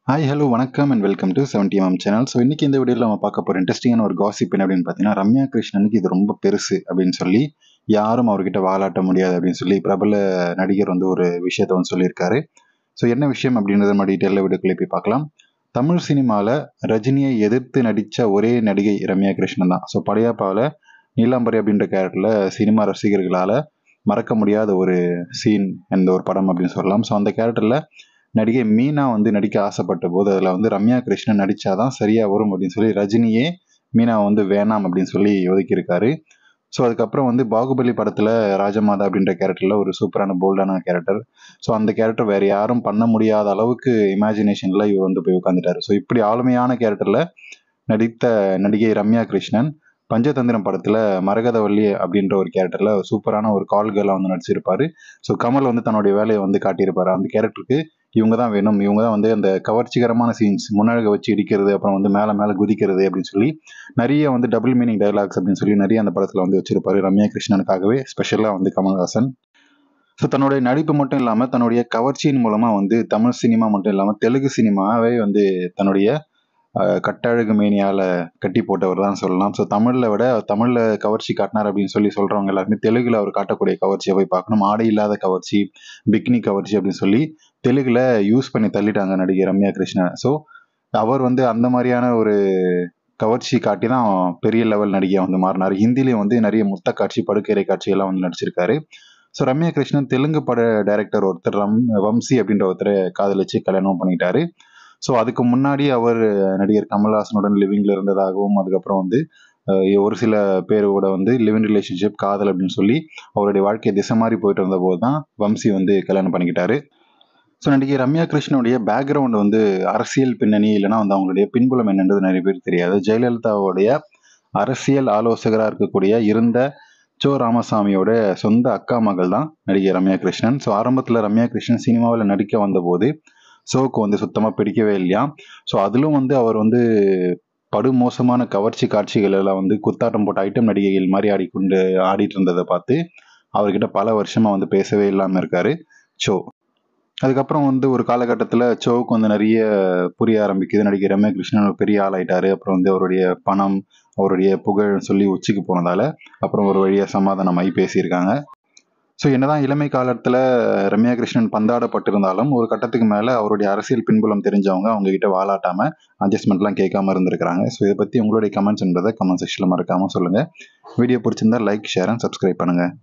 Hi hello வணக்கம் and welcome to 70mm channel. So இன்னைக்கு இந்த வீடியோவில் நம்ம பார்க்க போகிற இன்ட்ரெஸ்டிங்கான ஒரு காசிப் என்ன அப்படின்னு பார்த்தீங்கன்னா, ரம்யா கிருஷ்ணனுக்கு இது ரொம்ப பெருசு அப்படின்னு சொல்லி யாரும் அவர்கிட்ட வாலாட்ட முடியாது அப்படின்னு சொல்லி பிரபல நடிகர் வந்து ஒரு விஷயத்த வந்து சொல்லியிருக்காரு. ஸோ என்ன விஷயம் அப்படின்றத நம்ம டீட்டெயிலில் வீடியோக்குள்ளே போய் பார்க்கலாம். தமிழ் சினிமாவில் ரஜினியை எதிர்த்து நடித்த ஒரே நடிகை ரம்யா கிருஷ்ணன் தான். ஸோ படையப்பாவில் நீலாம்பரி அப்படின்ற கேரக்டரில் சினிமா ரசிகர்களால் மறக்க முடியாத ஒரு சீன் இந்த ஒரு படம் அப்படின்னு சொல்லலாம். ஸோ அந்த கேரக்டரில் நடிகை மீனா வந்து நடிக்க ஆசைப்பட்ட போது அதில் வந்து ரம்யா கிருஷ்ணன் நடிச்சாதான் சரியா வரும் அப்படின்னு சொல்லி ரஜினியே மீனா வந்து வேணாம் அப்படின்னு சொல்லி ஒதுக்கியிருக்காரு. ஸோ அதுக்கப்புறம் வந்து பாகுபலி படத்தில் ராஜமாதா அப்படின்ற கேரக்டரில் ஒரு சூப்பரான போல்டான கேரக்டர். ஸோ அந்த கேரக்டர் வேறு யாரும் பண்ண முடியாத அளவுக்கு இமேஜினேஷனில் இவர் வந்து போய் உட்காந்துட்டார். ஸோ இப்படி ஆளுமையான கேரக்டரில் நடித்த நடிகை ரம்யா கிருஷ்ணன் பஞ்சதந்திரம் படத்தில் மரகதவள்ளி அப்படின்ற ஒரு கேரக்டரில் சூப்பரான ஒரு கால் கேர்ளாக வந்து நடிச்சிருப்பாரு. ஸோ கமல் வந்து தன்னுடைய வேலையை வந்து காட்டியிருப்பாரு. அந்த கேரக்டருக்கு இவங்க தான் வேணும், இவங்க தான் வந்து அந்த கவர்ச்சிகரமான சீன்ஸ் முன்னழக வச்சு இடிக்கிறது, அப்புறம் வந்து மேலே மேலே குதிக்கிறது அப்படின்னு சொல்லி நிறைய வந்து டபுள் மீனிங் டைலாக்ஸ் அப்படின்னு சொல்லி நிறைய அந்த படத்தில் வந்து வச்சிருப்பாரு ரம்யா கிருஷ்ணனுக்காகவே ஸ்பெஷலாக வந்து கமல்ஹாசன். ஸோ தன்னுடைய நடிப்பு மட்டும் இல்லாமல் தன்னுடைய கவர்ச்சியின் மூலமாக வந்து தமிழ் சினிமா மட்டும் இல்லாமல் தெலுங்கு சினிமாவே வந்து தன்னுடைய கட்டழகு மேனியால் கட்டி போட்டவர் தான் சொல்லலாம். ஸோ தமிழில் கவர்ச்சி காட்டினார் அப்படின்னு சொல்லி சொல்கிறவங்க எல்லாருமே தெலுங்கில் அவர் காட்டக்கூடிய கவர்ச்சியை போய் பார்க்கணும். ஆடை இல்லாத கவர்ச்சி, பிக்னி கவர்ச்சி அப்படின்னு சொல்லி தெலுங்கில் யூஸ் பண்ணி தள்ளிட்டாங்க நடிகை ரம்யா கிருஷ்ணன். ஸோ அவர் வந்து அந்த மாதிரியான ஒரு கவர்ச்சி காட்டி தான் பெரிய லெவல் நடிகை வந்து மாறினார். ஹிந்திலையும் வந்து நிறைய முத்த காட்சி, படுக்கரை காட்சியெல்லாம் வந்து நடிச்சிருக்காரு. ஸோ ரம்யா கிருஷ்ணன் தெலுங்கு பட டைரக்டர் ஒருத்தர் வம்சி அப்படின்ற ஒருத்தரை காதலிச்சு கல்யாணம் பண்ணிட்டாரு. ஸோ அதுக்கு முன்னாடி அவர் நடிகர் கமல்ஹாசனுடன் லிவிங்கில் இருந்ததாகவும், அதுக்கப்புறம் வந்து ஒரு சில பேரோட வந்து லிவிங் ரிலேஷன்ஷிப், காதல் அப்படின்னு சொல்லி அவருடைய வாழ்க்கையை திசை மாறி போயிட்டு இருந்த போது தான் வம்சி வந்து கல்யாணம் பண்ணிக்கிட்டாரு. ஸோ நடிகை ரம்யா கிருஷ்ணனுடைய பேக்ரவுண்ட் வந்து அரசியல் பின்னணி இல்லைனா வந்து அவங்களுடைய பின்புலம் என்னன்றது நிறைய பேர் தெரியாது. ஜெயலலிதாவுடைய அரசியல் ஆலோசகராக இருக்கக்கூடிய இருந்த சோ ராமசாமியோட சொந்த அக்கா மகள் தான் நடிகை ரம்யா கிருஷ்ணன். ஸோ ஆரம்பத்தில் ரம்யா கிருஷ்ணன் சினிமாவில் நடிக்க வந்தபோது ஷோக்கு வந்து சுத்தமாக பிடிக்கவே இல்லையா. ஸோ அதிலும் வந்து அவர் வந்து படுமோசமான கவர்ச்சி காட்சிகள் எல்லாம் வந்து குத்தாட்டம் போட்ட ஐட்டம் நடிகைகள் மாதிரி ஆடிட்டு இருந்ததை பார்த்து அவர்கிட்ட பல வருஷமாக வந்து பேசவே இல்லாமல் இருக்காரு சோ. அதுக்கப்புறம் வந்து ஒரு காலகட்டத்தில் சோவுக்கு வந்து நிறைய புரிய ஆரம்பிக்குது. நடிகர் ரம்யா கிருஷ்ணன் ஒரு பெரிய ஆளாயிட்டாரு. அப்புறம் வந்து அவருடைய பணம், அவருடைய புகழ் சொல்லி உச்சிக்கு போனதால அப்புறம் ஒரு வழியாக சமாதானமாகி பேசியிருக்காங்க. ஸோ என்னதான் இளமை காலத்தில் ரம்யா கிருஷ்ணன் பந்தாடப்பட்டிருந்தாலும் ஒரு கட்டத்துக்கு மேலே அவருடைய அரசியல் பின்புலம் தெரிஞ்சவங்க அவங்க கிட்ட வாலாட்டாமல் அட்ஜஸ்ட்மெண்ட்லாம் கேட்காம இருந்திருக்கிறாங்க. ஸோ இதை பற்றி உங்களுடைய கமெண்ட்ஸ்ன்றதை கமெண்ட் செக்ஷனில் மறக்காமல் சொல்லுங்கள். வீடியோ பிடிச்சிருந்தா லைக், ஷேர் அண்ட் சப்ஸ்கிரைப் பண்ணுங்கள்.